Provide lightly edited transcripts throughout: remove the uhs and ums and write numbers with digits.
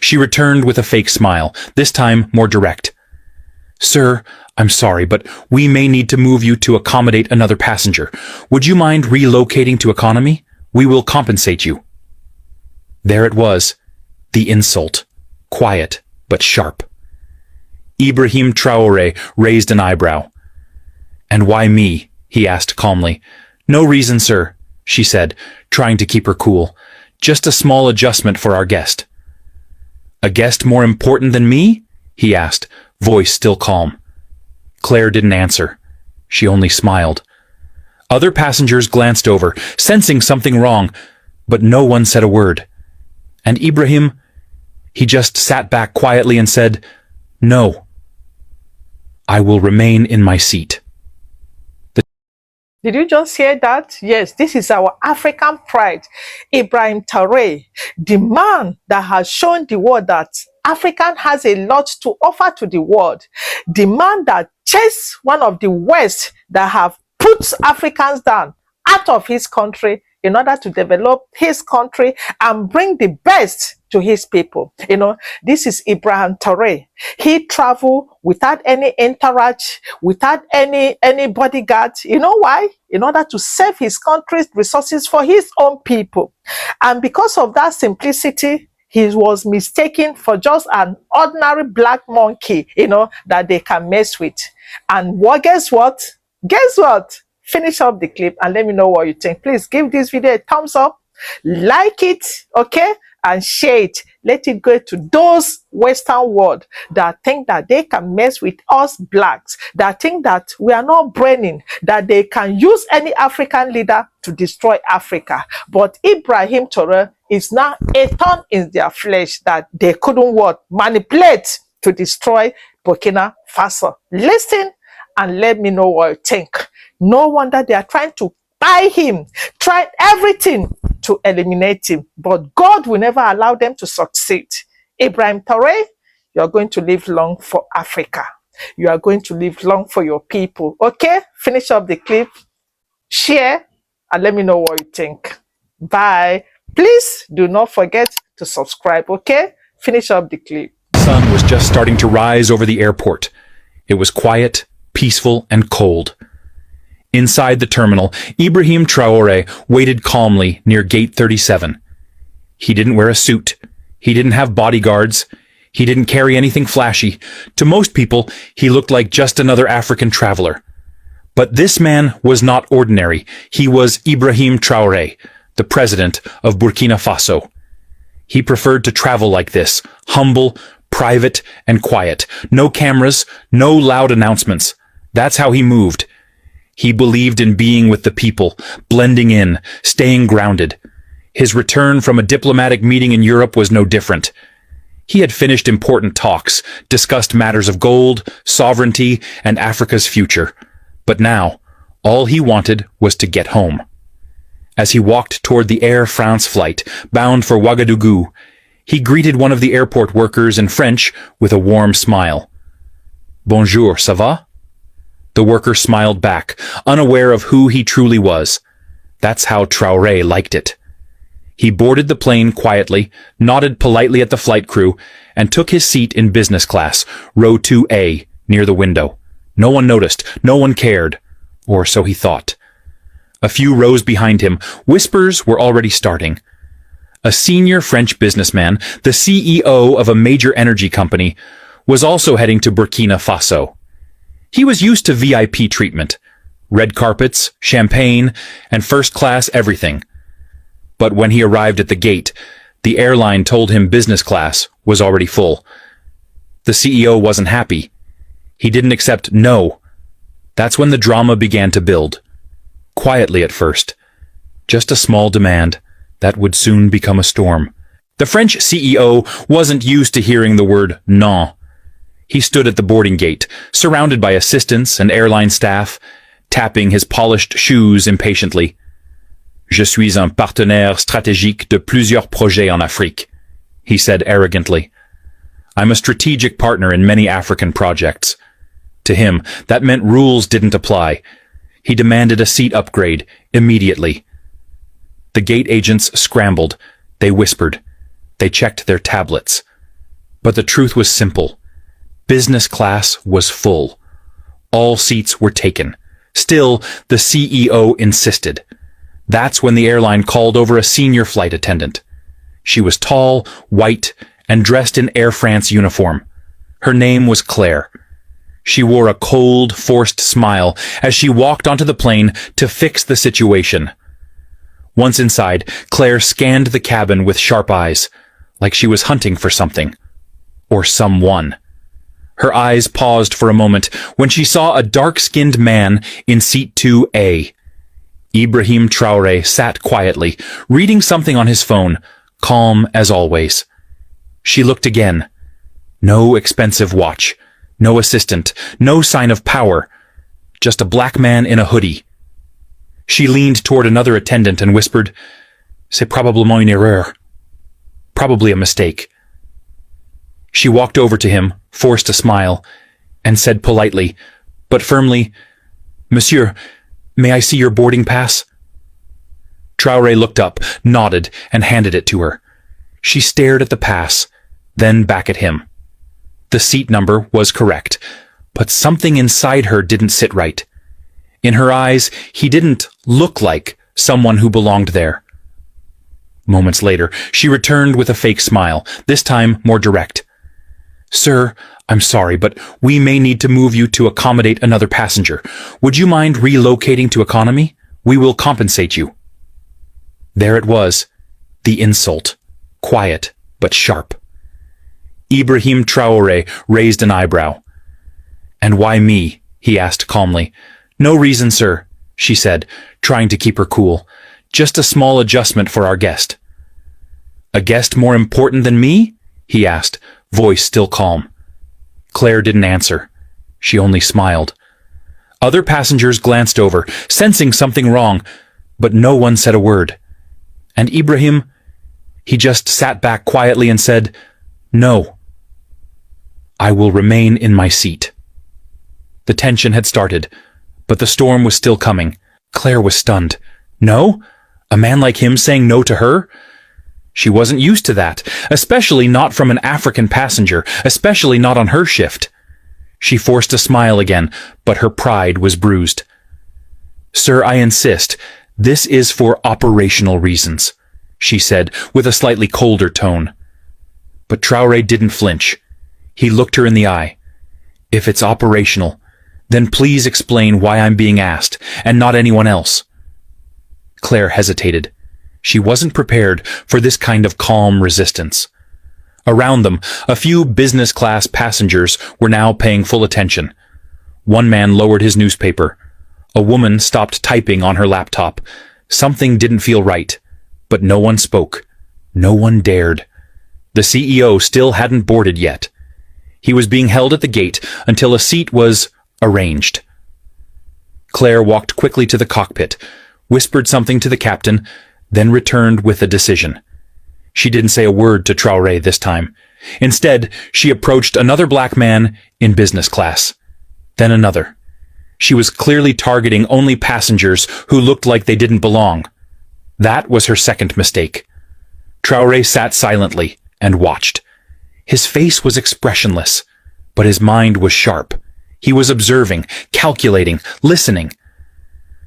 She returned with a fake smile, this time more direct. Sir, I'm sorry, but we may need to move you to accommodate another passenger. Would you mind relocating to economy? We will compensate you. There it was, the insult, quiet but sharp. Ibrahim Traore raised an eyebrow. And why me? He asked calmly. No reason, sir, she said, trying to keep her cool. Just a small adjustment for our guest. A guest more important than me? He asked, voice still calm. Claire didn't answer. She only smiled. Other passengers glanced over, sensing something wrong, but no one said a word. And Ibrahim, he just sat back quietly and said, No. I will remain in my seat. Did you just hear that? Yes, this is our African pride, Ibrahim Traore, the man that has shown the world that African has a lot to offer to the world, the man that chased one of the West that have put Africans down out of his country in order to develop his country and bring the best to his people. You know, this is Ibrahim Traore. He traveled without any entourage, without any bodyguard. You know why? In order to save his country's resources for his own people. And because of that simplicity, he was mistaken for just an ordinary black monkey, you know, that they can mess with. And guess what? Guess what? Finish up the clip and let me know what you think. Please give this video a thumbs up, like it, okay, and share it. Let it go to those Western world that think that they can mess with us blacks, that think that we are not braining, that they can use any African leader to destroy Africa. But Ibrahim Traore is now a thorn in their flesh that they couldn't manipulate to destroy Burkina Faso. Listen and let me know what you think. No wonder they are trying to buy him, try everything to eliminate him, but God will never allow them to succeed. Ibrahim Traore, you are going to live long for Africa. You are going to live long for your people. Okay, finish up the clip, share, and let me know what you think. Bye. Please do not forget to subscribe, okay? Finish up the clip. The sun was just starting to rise over the airport. It was quiet, peaceful, and cold. Inside the terminal, Ibrahim Traore waited calmly near gate 37. He didn't wear a suit. He didn't have bodyguards. He didn't carry anything flashy. To most people, he looked like just another African traveler. But this man was not ordinary. He was Ibrahim Traore, the president of Burkina Faso. He preferred to travel like this, humble, private, and quiet. No cameras, no loud announcements. That's how he moved. He believed in being with the people, blending in, staying grounded. His return from a diplomatic meeting in Europe was no different. He had finished important talks, discussed matters of gold, sovereignty, and Africa's future. But now, all he wanted was to get home. As he walked toward the Air France flight, bound for Ouagadougou, he greeted one of the airport workers in French with a warm smile. Bonjour, ça va? The worker smiled back, unaware of who he truly was. That's how Traore liked it. He boarded the plane quietly, nodded politely at the flight crew, and took his seat in business class, row 2A, near the window. No one noticed, no one cared, or so he thought. A few rows behind him, whispers were already starting. A senior French businessman, the CEO of a major energy company, was also heading to Burkina Faso. He was used to VIP treatment, red carpets, champagne, and first-class everything. But when he arrived at the gate, the airline told him business class was already full. The CEO wasn't happy. He didn't accept no. That's when the drama began to build. Quietly at first. Just a small demand that would soon become a storm. The French CEO wasn't used to hearing the word non. He stood at the boarding gate, surrounded by assistants and airline staff, tapping his polished shoes impatiently. Je suis un partenaire stratégique de plusieurs projets en Afrique, he said arrogantly. I'm a strategic partner in many African projects. To him, that meant rules didn't apply. He demanded a seat upgrade, immediately. The gate agents scrambled. They whispered. They checked their tablets. But the truth was simple. Business class was full. All seats were taken. Still, the CEO insisted. That's when the airline called over a senior flight attendant. She was tall, white, and dressed in Air France uniform. Her name was Claire. She wore a cold, forced smile as she walked onto the plane to fix the situation. Once inside, Claire scanned the cabin with sharp eyes, like she was hunting for something. Or someone. Her eyes paused for a moment when she saw a dark-skinned man in seat 2A. Ibrahim Traore sat quietly, reading something on his phone, calm as always. She looked again. No expensive watch, no assistant, no sign of power, just a black man in a hoodie. She leaned toward another attendant and whispered, "C'est probablement une erreur." Probably a mistake. She walked over to him, forced a smile, and said politely, but firmly, "Monsieur, may I see your boarding pass?" Traore looked up, nodded, and handed it to her. She stared at the pass, then back at him. The seat number was correct, but something inside her didn't sit right. In her eyes, he didn't look like someone who belonged there. Moments later, she returned with a fake smile, this time more direct. "Sir, I'm sorry, but we may need to move you to accommodate another passenger. Would you mind relocating to economy? We will compensate you." There it was, the insult, quiet but sharp. Ibrahim Traore raised an eyebrow. "And why me?" he asked calmly. "No reason, sir," she said, trying to keep her cool. "Just a small adjustment for our guest." "A guest more important than me?" he asked, voice still calm. Claire didn't answer. She only smiled. Other passengers glanced over, sensing something wrong, but no one said a word. And Ibrahim, he just sat back quietly and said, "No. I will remain in my seat." The tension had started, but the storm was still coming. Claire was stunned. No? A man like him saying no to her? She wasn't used to that, especially not from an African passenger, especially not on her shift. She forced a smile again, but her pride was bruised. "Sir, I insist. This is for operational reasons," she said, with a slightly colder tone. But Traore didn't flinch. He looked her in the eye. "If it's operational, then please explain why I'm being asked, and not anyone else." Claire hesitated. She wasn't prepared for this kind of calm resistance. Around them, a few business-class passengers were now paying full attention. One man lowered his newspaper. A woman stopped typing on her laptop. Something didn't feel right, but no one spoke. No one dared. The CEO still hadn't boarded yet. He was being held at the gate until a seat was arranged. Claire walked quickly to the cockpit, whispered something to the captain, then returned with a decision. She didn't say a word to Traore this time. Instead, she approached another black man in business class. Then another. She was clearly targeting only passengers who looked like they didn't belong. That was her second mistake. Traore sat silently and watched. His face was expressionless, but his mind was sharp. He was observing, calculating, listening.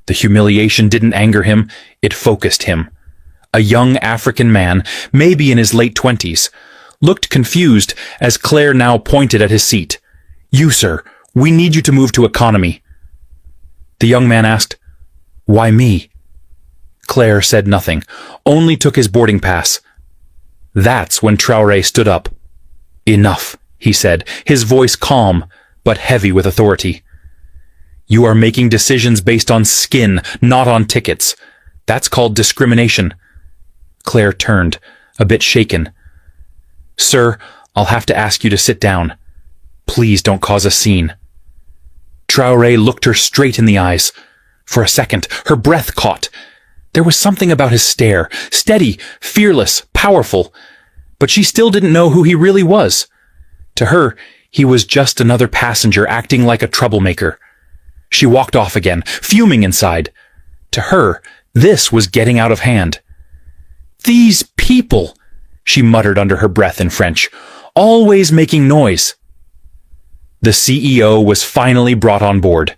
The humiliation didn't anger him, it focused him. A young African man, maybe in his late 20s, looked confused as Claire now pointed at his seat. "You, sir, we need you to move to economy." The young man asked, "Why me?" Claire said nothing, only took his boarding pass. That's when Traore stood up. "Enough," he said, his voice calm, but heavy with authority. "You are making decisions based on skin, not on tickets. That's called discrimination." Claire turned, a bit shaken. "Sir, I'll have to ask you to sit down. Please don't cause a scene." Traore looked her straight in the eyes. For a second, her breath caught. There was something about his stare, steady, fearless, powerful. But she still didn't know who he really was. To her, he was just another passenger acting like a troublemaker. She walked off again, fuming inside. To her, this was getting out of hand. "These people," she muttered under her breath in French. Always making noise. The CEO was finally brought on board.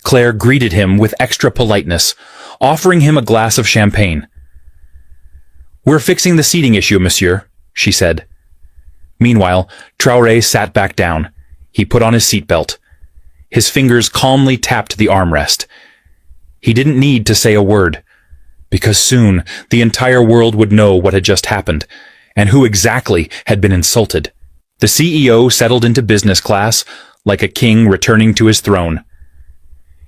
Claire greeted him with extra politeness, offering him a glass of champagne. We're fixing the seating issue, monsieur, she said. Meanwhile, Traore sat back down. He put on his seatbelt. His fingers calmly tapped the armrest. He didn't need to say a word, because soon the entire world would know what had just happened, and who exactly had been insulted. The CEO settled into business class, like a king returning to his throne.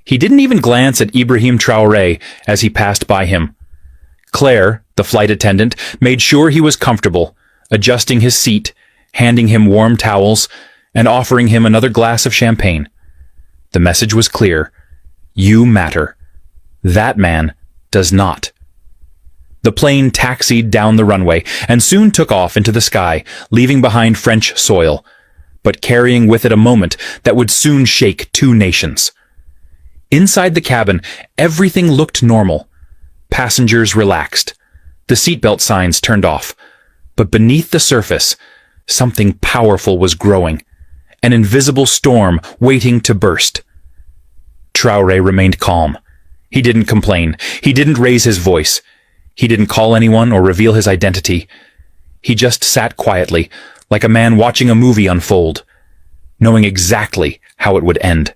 He didn't even glance at Ibrahim Traore as he passed by him. Claire, the flight attendant, made sure he was comfortable, adjusting his seat, handing him warm towels, and offering him another glass of champagne. The message was clear. You matter. That man does not. The plane taxied down the runway and soon took off into the sky, leaving behind French soil, but carrying with it a moment that would soon shake two nations. Inside the cabin, everything looked normal. Passengers relaxed. The seatbelt signs turned off. But beneath the surface, something powerful was growing. An invisible storm waiting to burst. Traore remained calm. He didn't complain. He didn't raise his voice. He didn't call anyone or reveal his identity. He just sat quietly, like a man watching a movie unfold, knowing exactly how it would end.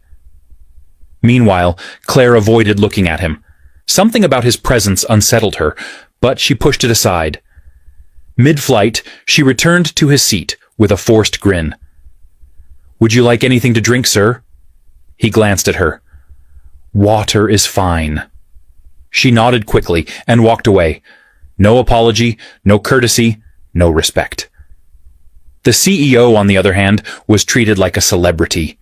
Meanwhile, Claire avoided looking at him. Something about his presence unsettled her, but she pushed it aside. Mid-flight, she returned to his seat with a forced grin. Would you like anything to drink, sir? He glanced at her. Water is fine. She nodded quickly and walked away. No apology, no courtesy, no respect. The CEO, on the other hand, was treated like a celebrity.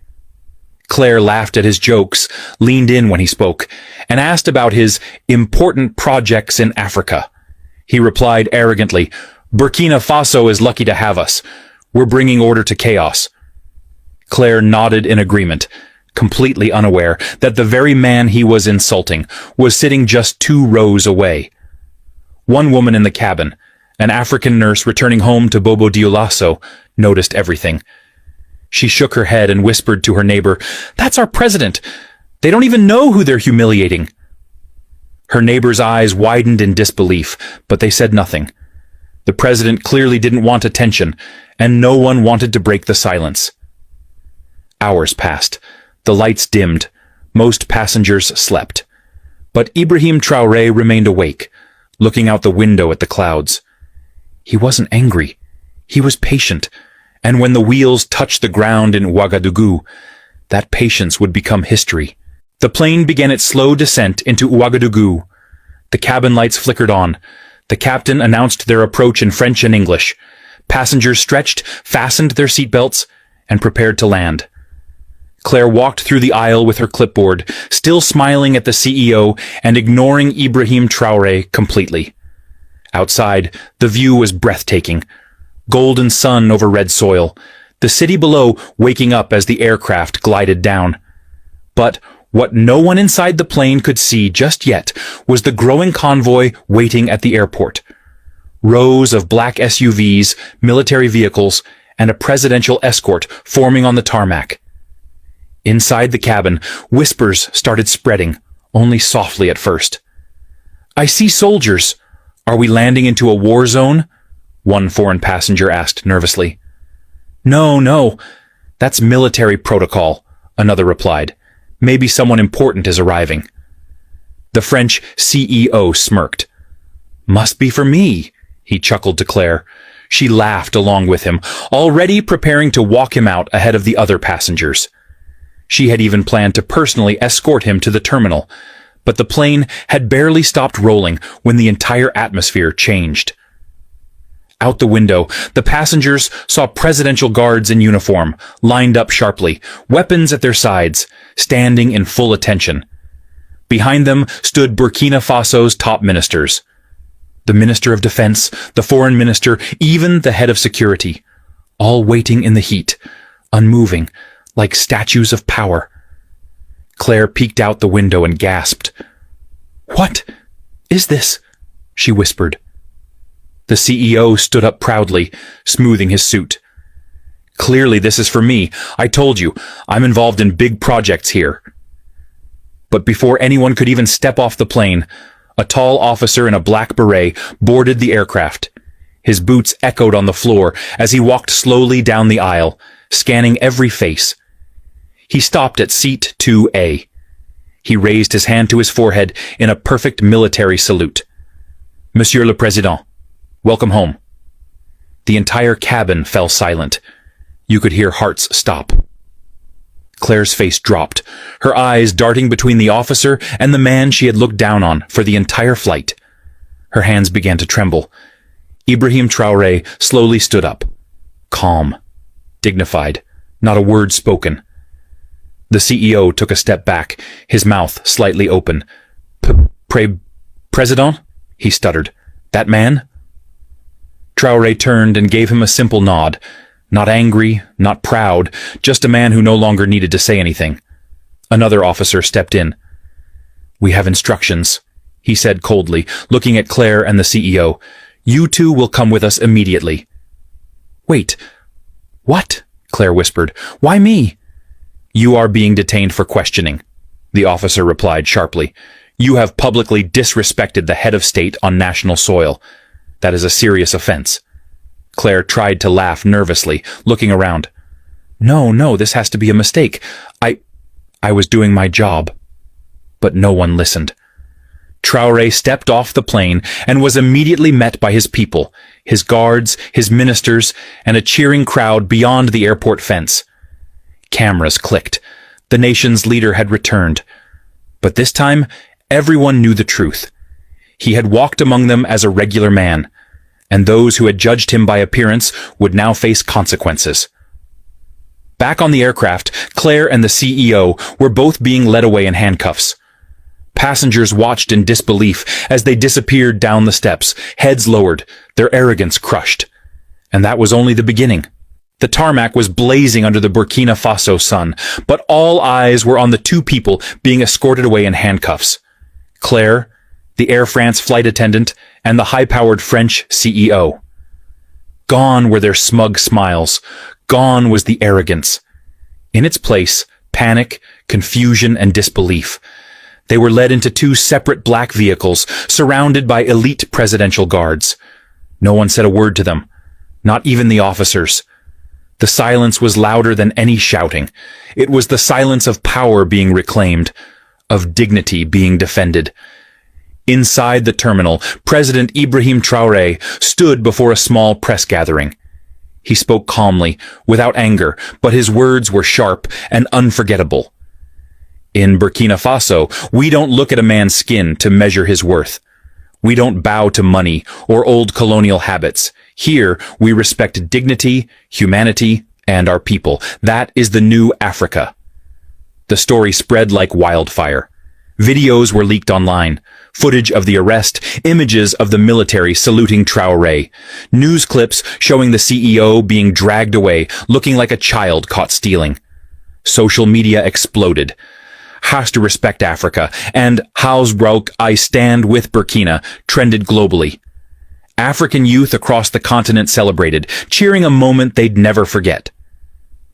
Claire laughed at his jokes, leaned in when he spoke, and asked about his important projects in Africa. He replied arrogantly, Burkina Faso is lucky to have us. We're bringing order to chaos. Claire nodded in agreement, completely unaware that the very man he was insulting was sitting just 2 rows away. One woman in the cabin, an African nurse returning home to Bobo Dioulasso, noticed everything. She shook her head and whispered to her neighbor, That's our president! They don't even know who they're humiliating! Her neighbor's eyes widened in disbelief, but they said nothing. The president clearly didn't want attention, and no one wanted to break the silence. Hours passed. The lights dimmed. Most passengers slept. But Ibrahim Traore remained awake, looking out the window at the clouds. He wasn't angry. He was patient, and when the wheels touched the ground in Ouagadougou, that patience would become history. The plane began its slow descent into Ouagadougou. The cabin lights flickered on. The captain announced their approach in French and English. Passengers stretched, fastened their seatbelts, and prepared to land. Claire walked through the aisle with her clipboard, still smiling at the CEO and ignoring Ibrahim Traore completely. Outside, the view was breathtaking. Golden sun over red soil, the city below waking up as the aircraft glided down. But what no one inside the plane could see just yet was the growing convoy waiting at the airport. Rows of black SUVs, military vehicles, and a presidential escort forming on the tarmac. Inside the cabin, whispers started spreading, only softly at first. I see soldiers. Are we landing into a war zone? One foreign passenger asked nervously. No, that's military protocol, another replied. Maybe someone important is arriving. The French CEO smirked. Must be for me, he chuckled to Claire. She laughed along with him, already preparing to walk him out ahead of the other passengers. She had even planned to personally escort him to the terminal, but the plane had barely stopped rolling when the entire atmosphere changed. Out the window, the passengers saw presidential guards in uniform, lined up sharply, weapons at their sides, standing in full attention. Behind them stood Burkina Faso's top ministers. The Minister of Defense, the Foreign Minister, even the head of security, all waiting in the heat, unmoving, like statues of power. Claire peeked out the window and gasped. What is this? She whispered. The CEO stood up proudly, smoothing his suit. Clearly this is for me. I told you, I'm involved in big projects here. But before anyone could even step off the plane, a tall officer in a black beret boarded the aircraft. His boots echoed on the floor as he walked slowly down the aisle, scanning every face. He stopped at seat 2A. He raised his hand to his forehead in a perfect military salute. Monsieur le Président, welcome home. The entire cabin fell silent. You could hear hearts stop. Claire's face dropped, her eyes darting between the officer and the man she had looked down on for the entire flight. Her hands began to tremble. Ibrahim Traore slowly stood up. Calm. Dignified. Not a word spoken. The CEO took a step back, his mouth slightly open. President? He stuttered. That man? Traore turned and gave him a simple nod. Not angry, not proud, just a man who no longer needed to say anything. Another officer stepped in. We have instructions, he said coldly, looking at Claire and the CEO. You two will come with us immediately. Wait. What? Claire whispered. Why me? You are being detained for questioning, the officer replied sharply. You have publicly disrespected the head of state on national soil. That is a serious offense. Claire tried to laugh nervously, looking around. No, this has to be a mistake. I was doing my job. But no one listened. Traore stepped off the plane and was immediately met by his people, his guards, his ministers, and a cheering crowd beyond the airport fence. Cameras clicked. The nation's leader had returned. But this time, everyone knew the truth. He had walked among them as a regular man, and those who had judged him by appearance would now face consequences. Back on the aircraft, Claire and the CEO were both being led away in handcuffs. Passengers watched in disbelief as they disappeared down the steps, heads lowered, their arrogance crushed. And that was only the beginning. The tarmac was blazing under the Burkina Faso sun, but all eyes were on the two people being escorted away in handcuffs. Claire, the Air France flight attendant, and the high-powered French CEO. Gone were their smug smiles. Gone was the arrogance. In its place, panic, confusion, and disbelief. They were led into two separate black vehicles, surrounded by elite presidential guards. No one said a word to them, not even the officers. The silence was louder than any shouting. It was the silence of power being reclaimed, of dignity being defended. Inside the terminal, President Ibrahim Traore stood before a small press gathering. He spoke calmly, without anger, but his words were sharp and unforgettable. In Burkina Faso, we don't look at a man's skin to measure his worth. We don't bow to money or old colonial habits. Here, we respect dignity, humanity, and our people. That is the new Africa. The story spread like wildfire. Videos were leaked online. Footage of the arrest, images of the military saluting Traore, news clips showing the CEO being dragged away, looking like a child caught stealing. Social media exploded. Has to respect Africa, and Hausbrook, I stand with Burkina, trended globally. African youth across the continent celebrated, cheering a moment they'd never forget.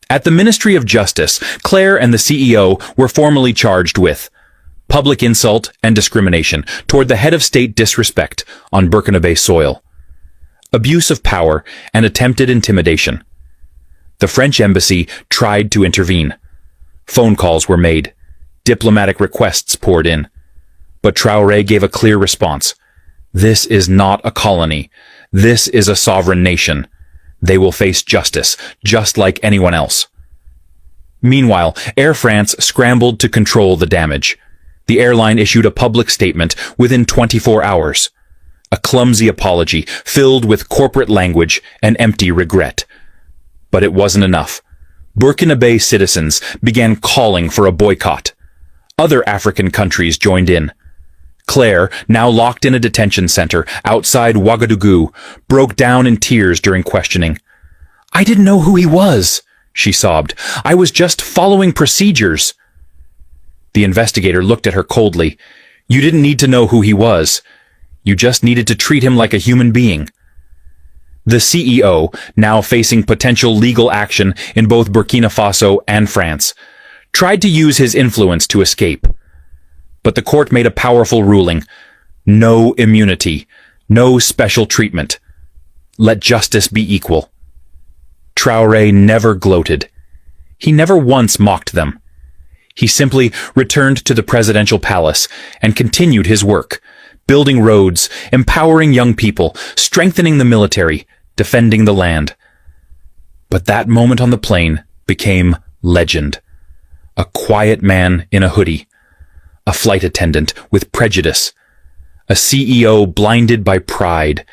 At the Ministry of Justice, Claire and the CEO were formally charged with public insult and discrimination toward the head of state disrespect on Burkinabe soil, abuse of power, and attempted intimidation. The French embassy tried to intervene. Phone calls were made. Diplomatic requests poured in. But Traore gave a clear response. This is not a colony. This is a sovereign nation. They will face justice, just like anyone else. Meanwhile, Air France scrambled to control the damage. The airline issued a public statement within 24 hours. A clumsy apology filled with corporate language and empty regret. But it wasn't enough. Burkinabe citizens began calling for a boycott. Other African countries joined in. Claire, now locked in a detention center outside Ouagadougou, broke down in tears during questioning. I didn't know who he was, she sobbed. I was just following procedures. The investigator looked at her coldly. You didn't need to know who he was. You just needed to treat him like a human being. The CEO, now facing potential legal action in both Burkina Faso and France, tried to use his influence to escape. But the court made a powerful ruling. No immunity, no special treatment. Let justice be equal. Traore never gloated. He never once mocked them. He simply returned to the presidential palace and continued his work, building roads, empowering young people, strengthening the military, defending the land. But that moment on the plane became legend. A quiet man in a hoodie, a flight attendant with prejudice, a CEO blinded by pride,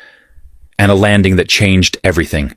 and a landing that changed everything.